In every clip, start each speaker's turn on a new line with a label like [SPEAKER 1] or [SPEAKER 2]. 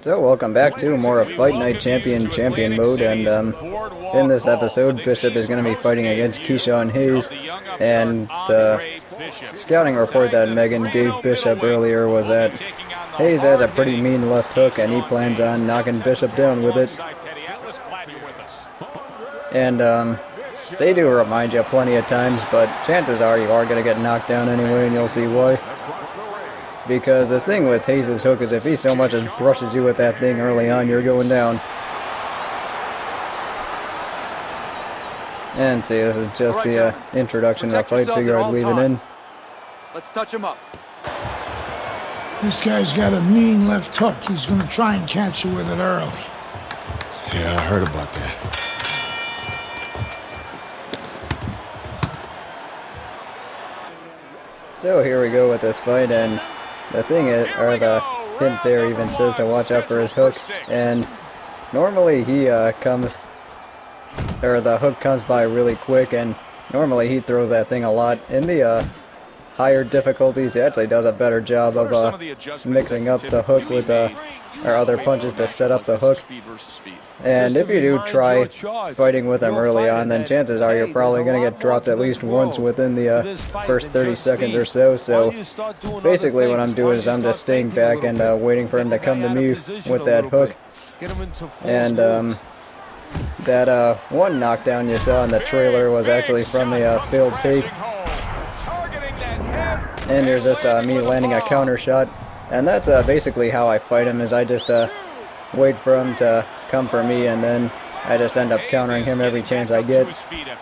[SPEAKER 1] So welcome back to more of Fight Night Champion mode, and in this episode Bishop is going to be fighting against Keyshawn Hayes, and the scouting report that Megan gave Bishop earlier was that Hayes has a pretty mean left hook and he plans on knocking Bishop down with it. And they do remind you plenty of times, but chances are you are going to get knocked down anyway, and you'll see why. Because the thing with Hayes' hook is if he so much as brushes you with that thing early on, you're going down. And see, this is just the introduction to the fight. Figure I'd leave it in.
[SPEAKER 2] Let's touch him up.
[SPEAKER 3] This guy's got a mean left hook. He's going to try and catch you with it early.
[SPEAKER 4] Yeah, I heard about that.
[SPEAKER 1] So here we go with this fight, and the thing is, or the hint there even says to watch out for his hook, and normally he the hook comes by really quick, and normally he throws that thing a lot. In the higher difficulties, he actually does a better job of mixing up the hook with or other punches to set up the hook. And if you do try fighting with him early on, then chances are you're probably going to get dropped at least once within the first 30 seconds or so. So basically what I'm doing is I'm just staying back and waiting for him to come to me with that hook. And that one knockdown you saw in the trailer was actually from a failed take. And there's just me landing a counter shot. And that's basically how I fight him, is I just wait for him to come for me, and then I just end up countering him every chance I get.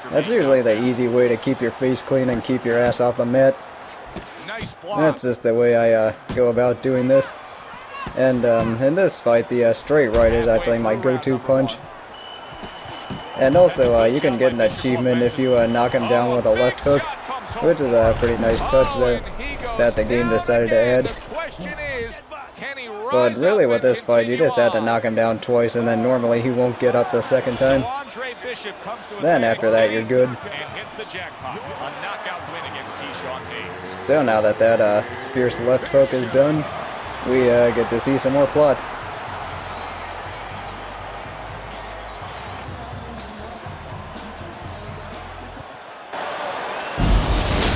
[SPEAKER 1] That's usually the easy way to keep your face clean and keep your ass off the mat. That's just the way I go about doing this. And in this fight, the straight right is actually my go-to punch. And also, you can get an achievement if you knock him down with a left hook, which is a pretty nice touch that the game decided to add. But really with this fight, you just have to knock him down twice, and then normally he won't get up the second time. Then after that, you're good. So now that fierce left hook is done, we get to see some more plot.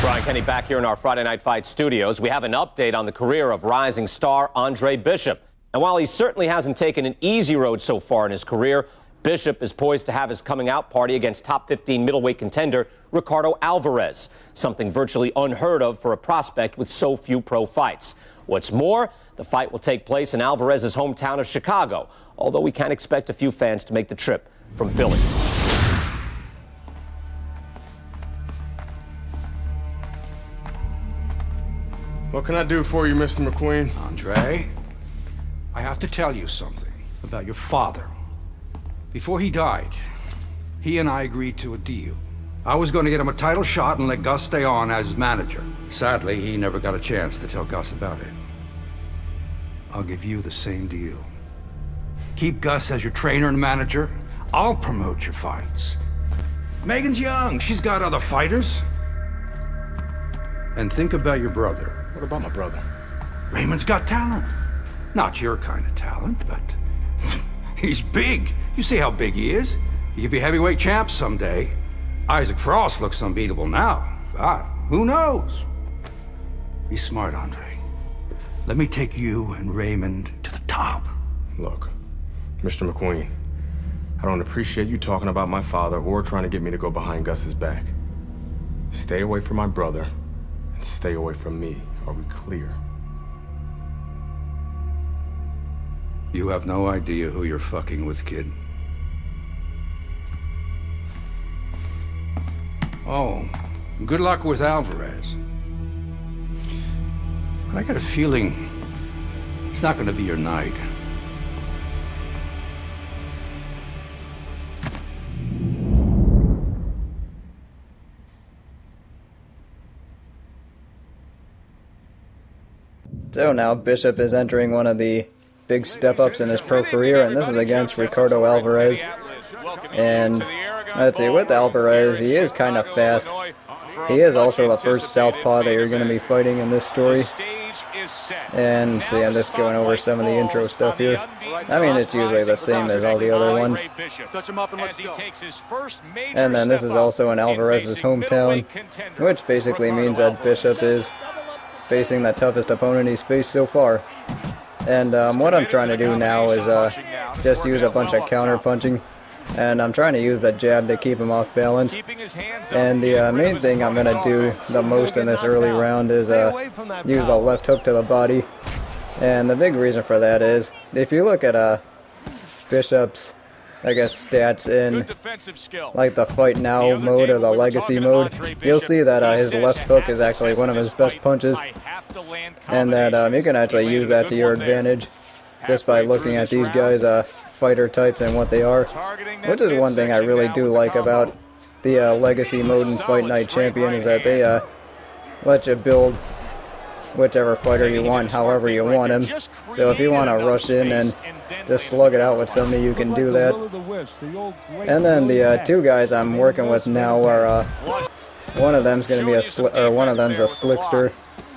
[SPEAKER 5] Brian Kenny back here in our Friday Night Fight studios. We have an update on the career of rising star Andre Bishop. And while he certainly hasn't taken an easy road so far in his career, Bishop is poised to have his coming out party against top 15 middleweight contender Ricardo Alvarez, something virtually unheard of for a prospect with so few pro fights. What's more, the fight will take place in Alvarez's hometown of Chicago, although we can expect a few fans to make the trip from Philly.
[SPEAKER 4] What can I do for you, Mr. McQueen?
[SPEAKER 6] Andre, I have to tell you something about your father. Before he died, he and I agreed to a deal. I was going to get him a title shot and let Gus stay on as manager. Sadly, he never got a chance to tell Gus about it. I'll give you the same deal. Keep Gus as your trainer and manager. I'll promote your fights. Megan's young. She's got other fighters. And think about your brother.
[SPEAKER 4] What about my brother?
[SPEAKER 6] Raymond's got talent. Not your kind of talent, but he's big. You see how big he is. He could be heavyweight champ someday. Isaac Frost looks unbeatable now. God, who knows? Be smart, Andre. Let me take you and Raymond to the top.
[SPEAKER 4] Look, Mr. McQueen, I don't appreciate you talking about my father or trying to get me to go behind Gus's back. Stay away from my brother and stay away from me. Are we clear?
[SPEAKER 6] You have no idea who you're fucking with, kid. Oh, good luck with Alvarez. But I got a feeling it's not gonna be your night.
[SPEAKER 1] So now Bishop is entering one of the big step-ups in his pro career, and this is against Ricardo Alvarez. And let's see, with Alvarez, he is kind of fast. He is also the first southpaw that you're going to be fighting in this story. And see, I'm just going over some of the intro stuff here. I mean, it's usually the same as all the other ones.
[SPEAKER 2] Touch him up and let's go.
[SPEAKER 1] And then this is also in Alvarez's hometown, which basically means that Bishop is facing the toughest opponent he's faced so far. And what I'm trying to do now is just use a bunch of counter punching. And I'm trying to use the jab to keep him off balance. And the main thing I'm going to do the most in this early round is use the left hook to the body. And the big reason for that is, if you look at Bishop's, I guess, stats in like the Fight Now mode or the Legacy mode, you'll see that his left hook is actually one of his best punches. And that you can actually use that to your advantage just by looking at these guys' fighter types and what they are, which is one thing I really do like about the Legacy mode and Fight Night Champion, is that they let you build whichever fighter you want, however you want him. So if you want to rush in and just slug it out with somebody, you can do that. And then the two guys I'm working with now are one of them's going to be a slickster,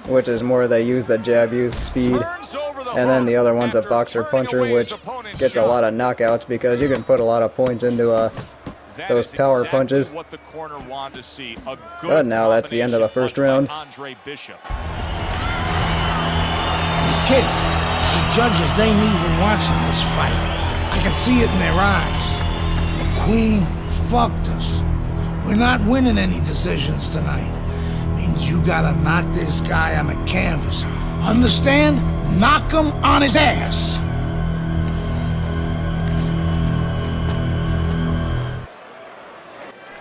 [SPEAKER 1] which is more they use the jab, use speed. And then the other one's a boxer puncher, which gets a lot of knockouts because you can put a lot of points into those power punches. But now that's the end of the first round.
[SPEAKER 3] Kid, the judges ain't even watching this fight. I can see it in their eyes. McQueen fucked us. We're not winning any decisions tonight. Means you gotta knock this guy on the canvas. Understand? Knock him on his ass.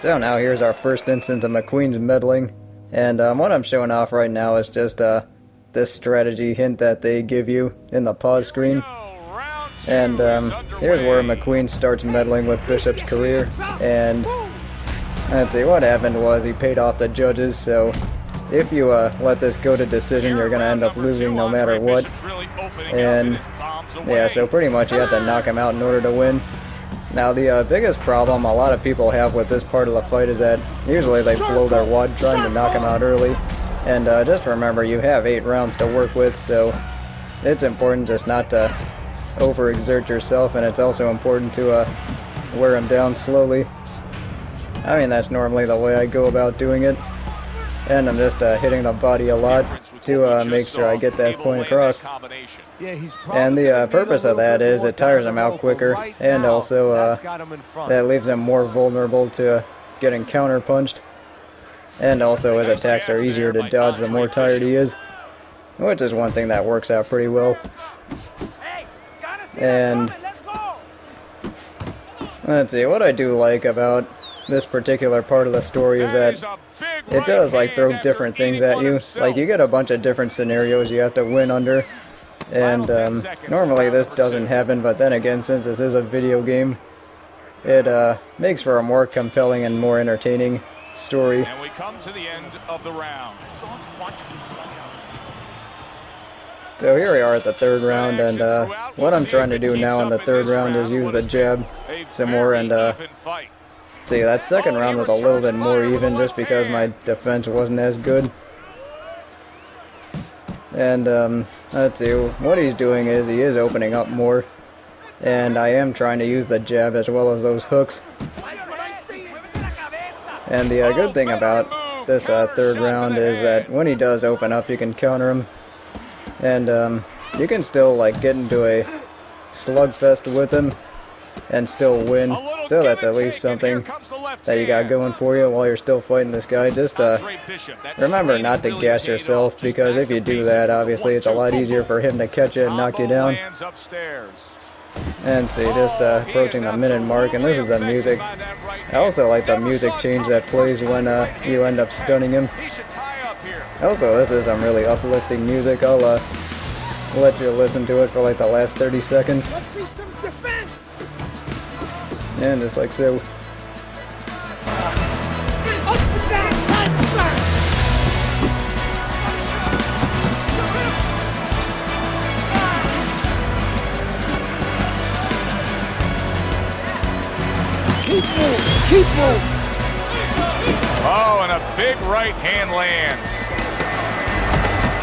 [SPEAKER 1] So now here's our first instance of McQueen's meddling. And what I'm showing off right now is just this strategy hint that they give you in the pause screen. And here's where McQueen starts meddling with Bishop's career. And let's see, what happened was he paid off the judges, so if you let this go to decision, you're going to end up losing no matter what. And yeah, so pretty much you have to knock him out in order to win. Now the biggest problem a lot of people have with this part of the fight is that usually they blow their wad trying to knock him out early. And just remember, you have 8 rounds to work with, so it's important just not to overexert yourself, and it's also important to wear him down slowly. I mean, that's normally the way I go about doing it. And I'm just hitting the body a lot to make sure I get that point across. And the purpose of that is it tires him out quicker, and also that leaves him more vulnerable to getting counter-punched. And also his attacks are easier to dodge the more tired he is, which is one thing that works out pretty well. And let's see, what I do like about this particular part of the story is that it does like throw different things at you. Like you get a bunch of different scenarios you have to win under, and normally this doesn't happen, but then again, since this is a video game, it makes for a more compelling and more entertaining story.
[SPEAKER 7] And we come to the end of the round.
[SPEAKER 1] So here we are at the third round, and what I'm trying to do now in the third round is use the jab some more, and see, that second round was a little bit more even just because my defense wasn't as good. And let's see, what he's doing is he is opening up more, and I am trying to use the jab as well as those hooks. And the good thing about this third round is that when he does open up, you can counter him. And you can still like get into a slugfest with him and still win. So that's at least something that you got going for you while you're still fighting this guy. Just remember not to gas yourself, because if you do that, obviously it's a lot easier for him to catch you and knock you down. And see, just approaching the minute mark, and this is the music. I also like the music change that plays when you end up stunning him. Also, this is some really uplifting music. I'll let you listen to it for like the last 30 seconds.
[SPEAKER 3] Let's see some defense.
[SPEAKER 1] And just like so.
[SPEAKER 3] Keep moving, keep moving.
[SPEAKER 7] Oh, and a big right hand lands.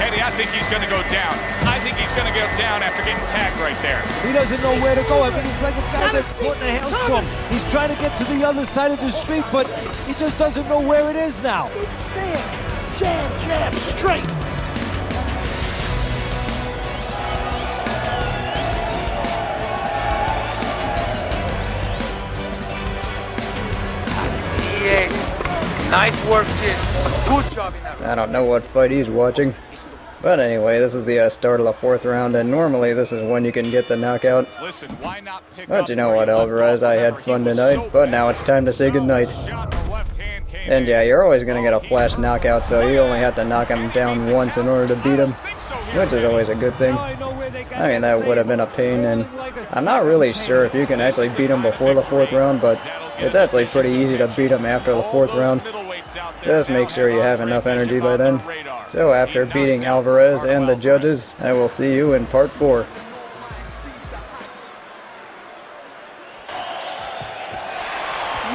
[SPEAKER 7] Eddie, I think he's going to go down. I think he's going to go down after getting tagged right there.
[SPEAKER 8] He doesn't know where to go. I mean, he's like a guy that's caught in a hailstorm. He's trying to get to the other side of the street, but he just doesn't know where it is now.
[SPEAKER 3] Jab, straight.
[SPEAKER 2] Yes. Nice work, kid. Good job in that.
[SPEAKER 1] I don't know what fight he's watching. But anyway, this is the start of the 4th round, and normally this is when you can get the knockout.
[SPEAKER 7] Listen, why not pick
[SPEAKER 1] But you know what, Alvarez, I had fun tonight, but now it's time to say goodnight. And yeah, you're always going to get a flash knockout, so you only have to knock him down once in order to beat him, which is always a good thing. I mean, that would have been a pain, and I'm not really sure if you can actually beat him before the 4th round, but it's actually pretty easy to beat him after the 4th round. Just make sure you have enough energy by then. So after beating Alvarez and the judges, I will see you in part 4.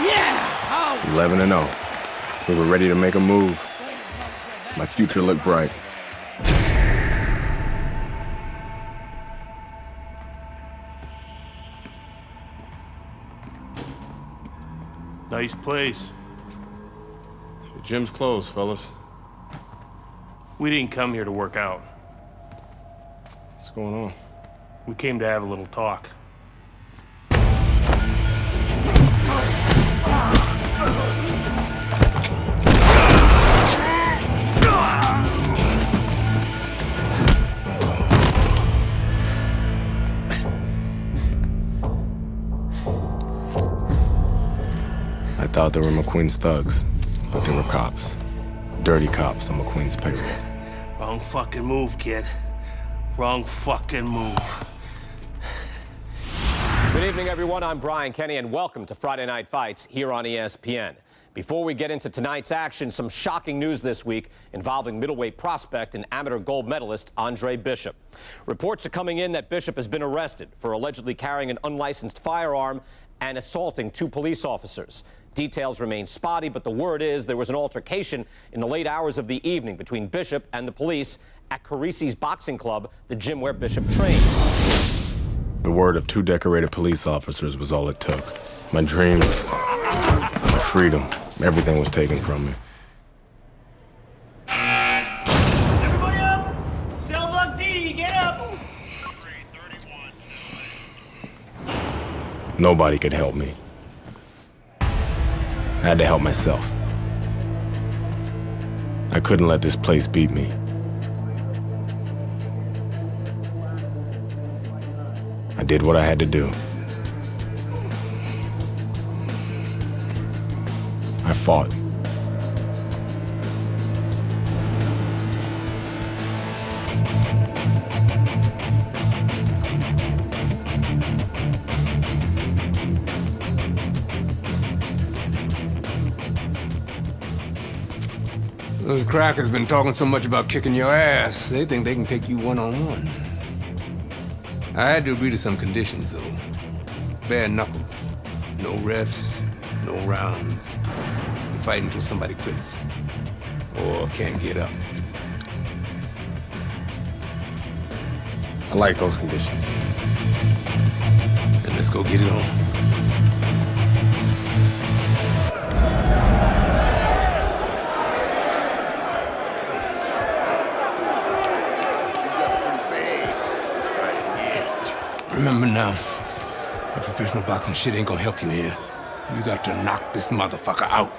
[SPEAKER 3] Yeah!
[SPEAKER 4] 11-0. We were ready to make a move. My future looked bright.
[SPEAKER 9] Nice place.
[SPEAKER 4] The gym's closed, fellas.
[SPEAKER 9] We didn't come here to work out.
[SPEAKER 4] What's going on?
[SPEAKER 9] We came to have a little talk.
[SPEAKER 4] I thought they were McQueen's thugs, but they were cops. Dirty cops on McQueen's payroll.
[SPEAKER 9] Wrong fucking move, kid. Wrong fucking move.
[SPEAKER 5] Good evening, everyone. I'm Brian Kenny, and welcome to Friday Night Fights here on ESPN. Before we get into tonight's action, some shocking news this week involving middleweight prospect and amateur gold medalist Andre Bishop. Reports are coming in that Bishop has been arrested for allegedly carrying an unlicensed firearm and assaulting 2 police officers. Details remain spotty, but the word is there was an altercation in the late hours of the evening between Bishop and the police at Carisi's Boxing Club, the gym where Bishop trains.
[SPEAKER 4] The word of 2 decorated police officers was all it took. My dreams, my freedom, everything was taken from me.
[SPEAKER 10] Everybody up! Cell block D, get up!
[SPEAKER 4] Nobody could help me. I had to help myself. I couldn't let this place beat me. I did what I had to do. I fought.
[SPEAKER 11] Those crackers been talking so much about kicking your ass, they think they can take you one-on-one. I had to agree to some conditions, though. Bare knuckles. No refs, no rounds. You fight until somebody quits. Or can't get up.
[SPEAKER 4] I like those conditions.
[SPEAKER 11] And let's go get it on. Remember now, that professional boxing shit ain't gonna help you here. You got to knock this motherfucker out.